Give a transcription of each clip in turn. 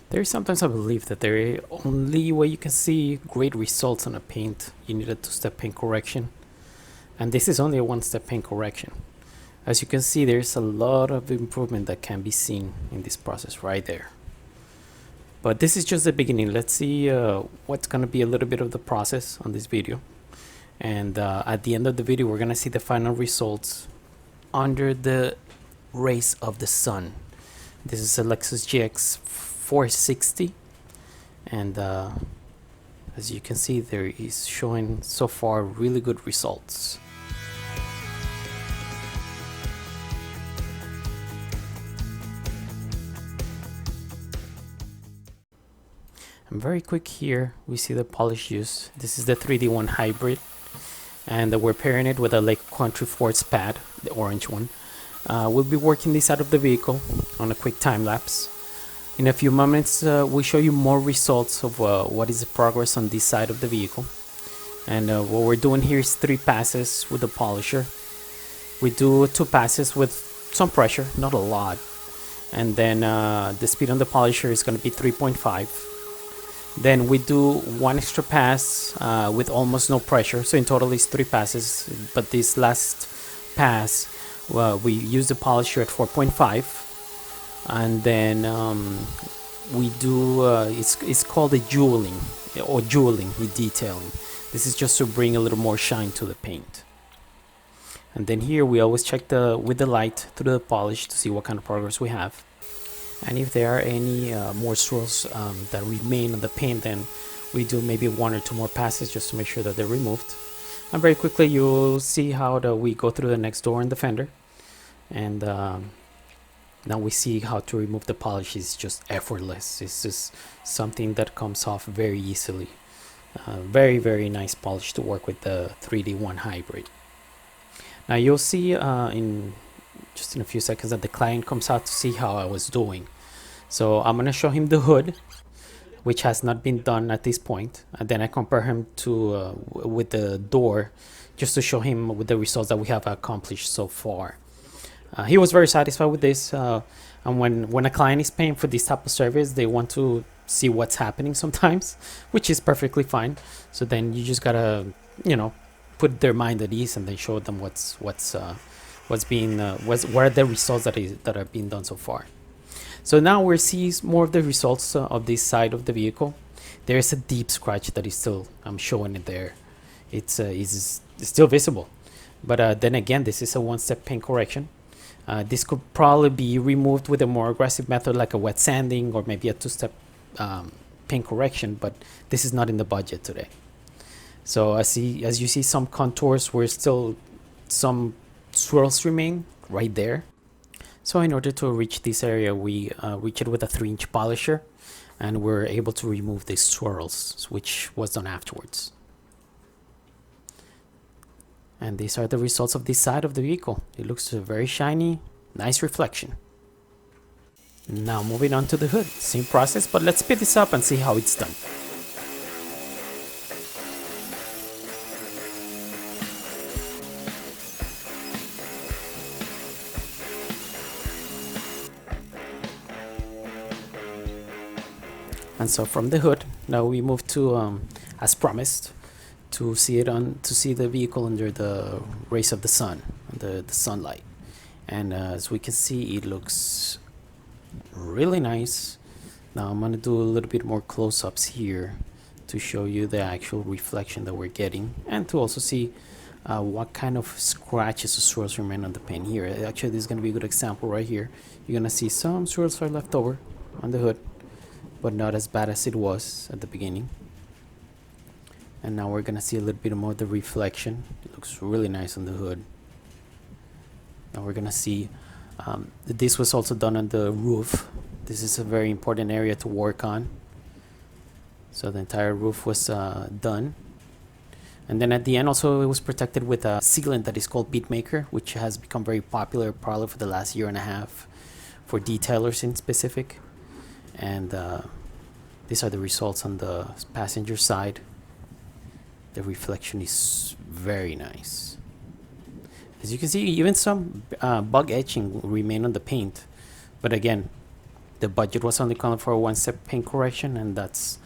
There is sometimes a belief that the only way you can see great results on a paint, you need a two-step paint correction. And this is only a one-step paint correction. As you can see, there's a lot of improvement that can be seen in this process right there. But this is just the beginning. Let's see what's going to be a little bit of the process on this video. And at the end of the video, we're going to see the final results under the rays of the sun. This is a Lexus GX 460. And as you can see, there is showing so far really good results. And very quick here, we see the polish use. This is the 3D1 hybrid, and we're pairing it with a Lake Country Force pad, the orange one. We'll be working this out of the vehicle on a quick time lapse. In a few moments, we'll show you more results of what is the progress on this side of the vehicle. And what we're doing here is 3 passes with the polisher. We do 2 passes with some pressure, not a lot. And then the speed on the polisher is going to be 3.5. Then we do 1 extra pass with almost no pressure. So in total it's 3 passes. But this last pass, we use the polisher at 4.5. And then we do, it's called a jeweling or jeweling with detailing. This is just to bring a little more shine to the paint. And then here we always check with the light through the polish to see what kind of progress we have. And if there are any more swirls that remain on the paint, then we do maybe 1 or 2 more passes just to make sure that they're removed. And very quickly you'll see how we go through the next door and the fender. And now we see how to remove the polish. Is just effortless. It's just something that comes off very easily. Very, very nice polish to work with the 3D1 hybrid. Now you'll see in a few seconds that the client comes out to see how I was doing. So I'm gonna show him the hood, which has not been done at this point, and then I compare him to with the door, just to show him with the results that we have accomplished so far. He was very satisfied with this, and when a client is paying for this type of service, they want to see what's happening sometimes, which is perfectly fine. So then you just gotta, put their mind at ease and then show them what are the results that are being done so far. So now we're seeing more of the results of this side of the vehicle. There is a deep scratch that is still, I'm showing it there. It's still visible, but then again, this is a 1-step paint correction. This could probably be removed with a more aggressive method like a wet sanding or maybe a 2-step paint correction, but this is not in the budget today. So as you see some contours where still some swirls remain right there. So in order to reach this area, we reach it with a 3-inch polisher, and we're able to remove these swirls, which was done afterwards. And these are the results of this side of the vehicle. It looks very shiny, nice reflection. Now moving on to the hood, same process, but let's speed this up and see how it's done. And so from the hood, now we move to, as promised, to see the vehicle under the rays of the sun, the sunlight. And as we can see, it looks really nice. Now I'm gonna do a little bit more close-ups here to show you the actual reflection that we're getting, and to also see what kind of scratches or swirls remain on the paint here. Actually, this is gonna be a good example right here. You're gonna see some swirls are left over on the hood, but not as bad as it was at the beginning. And now we're gonna see a little bit more of the reflection. It looks really nice on the hood. Now we're gonna see this was also done on the roof. This is a very important area to work on. So the entire roof was done. And then at the end also, it was protected with a sealant that is called Beatmaker, which has become very popular probably for the last 1.5 years for detailers in specific. And these are the results on the passenger side. The reflection is very nice. As you can see, even some bug etching will remain on the paint, but again, The budget was only calling for a one-step paint correction, and that's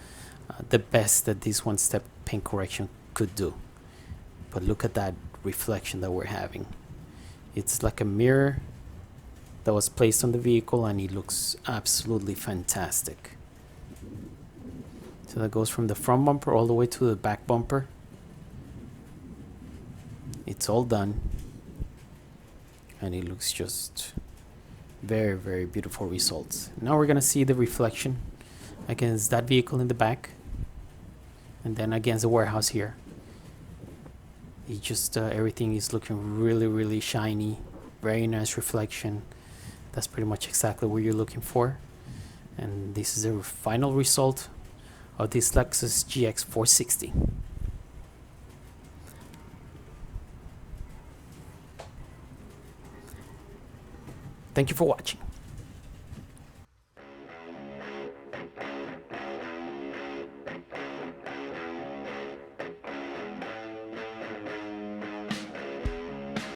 the best that this one-step paint correction could do. But look at that reflection that we're having. It's like a mirror that was placed on the vehicle, and it looks absolutely fantastic. So that goes from the front bumper all the way to the back bumper. It's all done, and it looks just very, very beautiful results. Now we're gonna see the reflection against that vehicle in the back, and then against the warehouse here. It just everything is looking really, really shiny. Very nice reflection. That's pretty much exactly what you're looking for. And this is the final result of this Lexus GX 460. Thank you for watching.